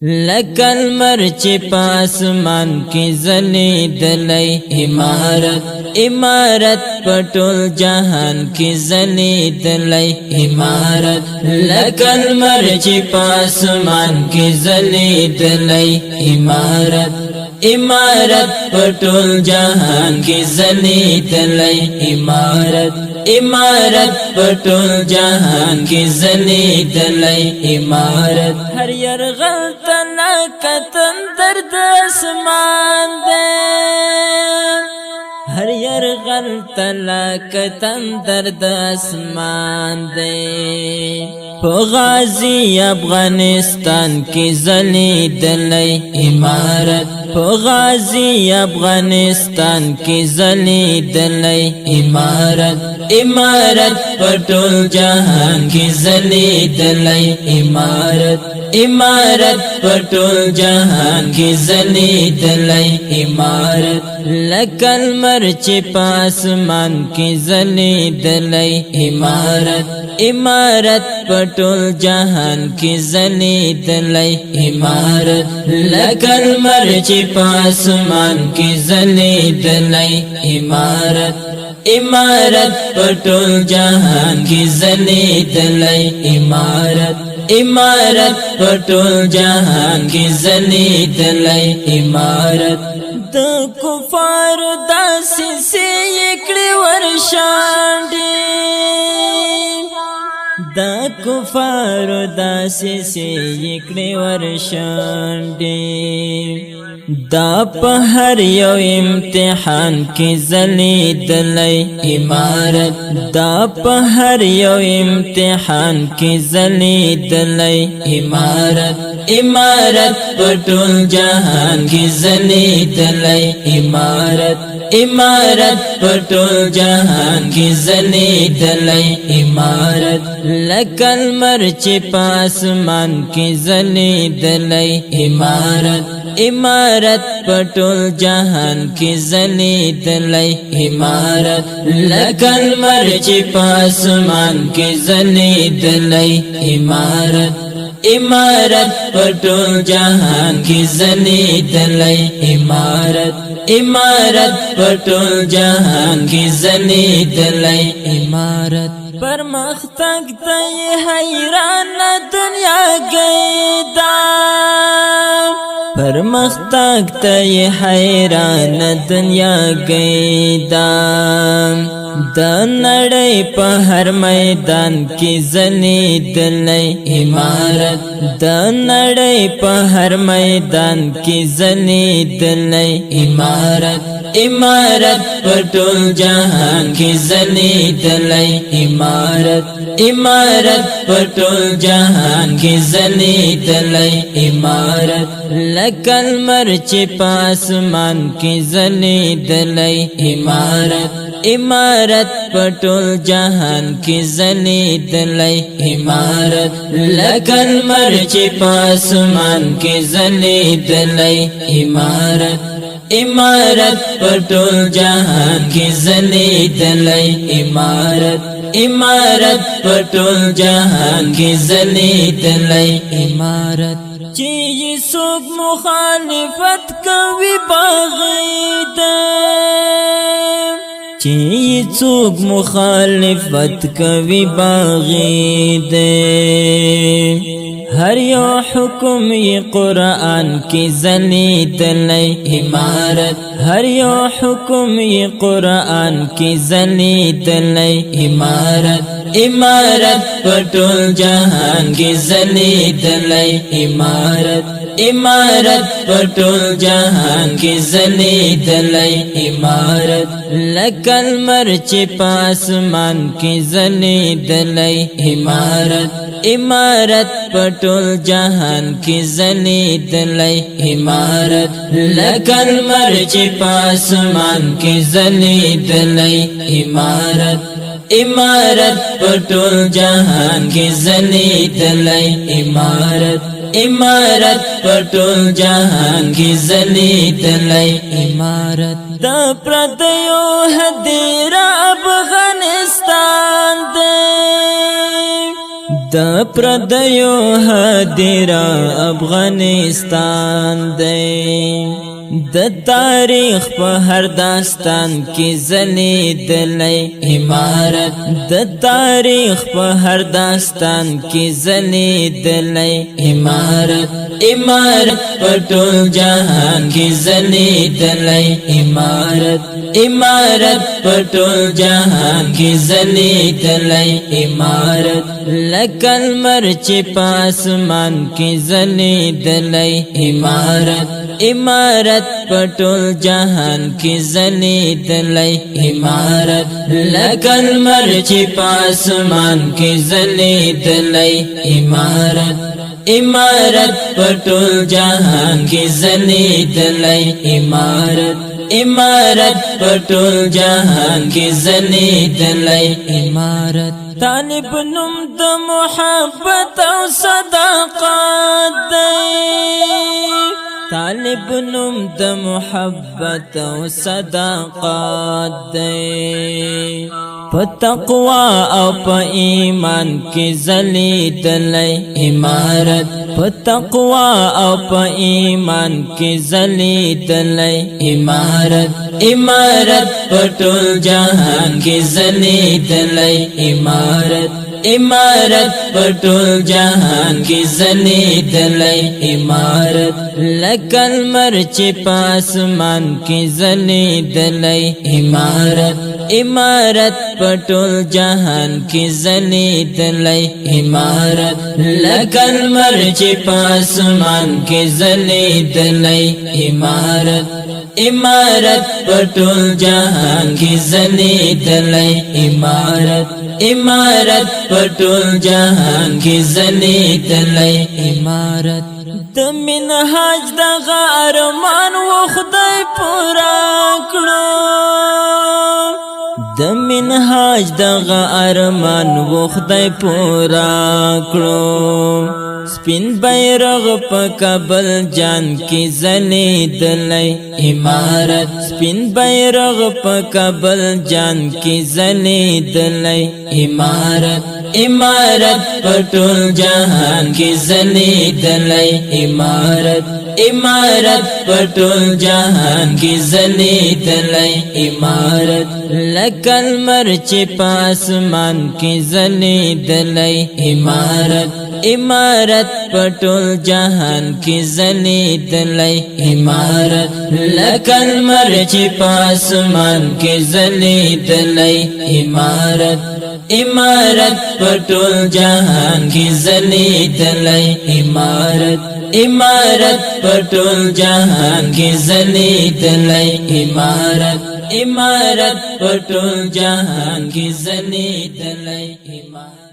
لکل مرچ پاسمان کی ځلېدلی امارت امارت پټول جهان کی ځلېدلی امارت لکل مرچ پاسمان کی ځلېدلی امارت امارت پټول جهان کی ځلېدلی امارت امارت پټول جهان کی ځلېدلی امارت هر یرغل تنا کتن درد اسمان دے ہر یرغل تلا کتن درد اسمان دے پو غازی افغانستان کی ځلېدلی امارت پو غازی افغانستان کی ځلېدلی امارت امارت پټول جهان کی ځلېدلی امارت امارت پټول جهان کی ځلېدلی امارت لکل مرچ پاسمان کی ځلېدلی امارت امارت پټول جهان کی ځلېدلی امارت لکل مرچ پاسمان کی ځلېدلی امارت امارت پټول جهان کی ځلېدلی امارت امارت پټول جهان کی ځلېدلی امارت د کفار داسې سیکړې ورشانډې د کفار داسې سیکړې ورشانډې دا په هر یو امتحان کې ځلېدلی امارت دا په هر یو امتحان کې ځلېدلی امارت امارت پټول جهان کې ځلېدلی امارت امارت پټول جهان کې ځلېدلی امارت لکل مرچ پاسمان کې ځلېدلی امارت امارت پټول جهان کی ځلېدلی امارت لکل مرچ پاسمان کی ځلېدلی امارت امارت پټول جهان کی ځلېدلی امارت امارت پټول جهان کی ځلېدلی امارت پرمختګ ته حیران دنیا گیدا پرمختګ ته حیران دنیا گیدا د نړۍ په هر میدان کې ځلېدلی امارت د نړۍ په هر میدان کې ځلېدلی امارت امارت پټول جهان کې ځلېدلی امارت امارت پټول جهان کې ځلېدلی امارت لکل مرچ پاسمان کې ځلېدلی امارت امارت پټول جهان کی ځلېدلی امارت لکل مرچ پاسمان کی ځلېدلی امارت امارت پټول جهان کی ځلېدلی امارت امارت پټول جهان کی ځلېدلی امارت چې څوک مخالفت کوي باغید چې څوک مخالفت کوي باغید هر یو حکم یې قرآن کې ځلېدلی امارت هر یو حکم یې قرآن کې ځلېدلی امارت امارت پټول جهان کې ځلېدلی امارت امارت پټول جهان کې ځلېدلی امارت لکل مرچ پاسمان کې ځلېدلی امارت امارت پټول جهان کې ځلېدلی امارت لکل مرچ پاسمان کې ځلېدلی امارت امارت پټول جهان کې ځلېدلی امارت امارت پټول جهان کې ځلېدلی امارت د پردیو هدیره افغانستان دی د پردیو هدیرا افغانستان دی د تاریخ په هر داستان کې ځلیدلی امارت د تاریخ په هر داستان کې ځلیدلی امارت امارت په ټول جهان کې ځلیدلی امارت امارت په ټول جهان کې ځلیدلی امارت لکه لمر چې په اسمان کې ځلیدلی امارت امارت په ټول جهان کې ځلیدلی امارت لکه لمر چې په اسمان کې ځلیدلی امارت امارت په ټول جهان کې ځلیدلی امارت امارت په ټول جهان کې ځلیدلی امارت طالب نوم د محبت او صداقت دی طالب نوم د محبت او صداقت دی په تقوا او په ایمان کې ځلیدلی امارت په تقوا او په ایمان کې ځلیدلی امارت امارت په ټول جهان کې ځلیدلی امارت امارت په ټول جهان کې ځلیدلی امارت لکه لمر چې په اسمان کې ځلیدلی امارت امارت په ټول جهان کې ځلیدلی امارت لکه لمر چې په اسمان کې ځلیدلی امارت امارت په ټول جهان کې ځلیدلی امارت امارت په ټول جهان کې ځلیدلی امارت د منهاج دغه ارمان و خدای پورا کړو د منهاج دغه ارمان و خدای پورا کړو سپین بیرغ په کابل جان کې ځلیدلی امارت سپین بیرغ په کابل جان کې ځلیدلی امارت امارت په ټول جهان کې ځلیدلی امارت امارت په ټول جهان کې ځلیدلی امارت لکه لمر چې په اسمان کې ځلیدلی امارت امارت په ټول جهان کې ځلیدلی امارت لکه لمر چې په اسمان کې ځلیدلی امارت امارت په ټول جهان کې ځلیدلی امارت امارت په ټول جهان کې ځلیدلی امارت امارت په ټول جهان کې ځلیدلی امارت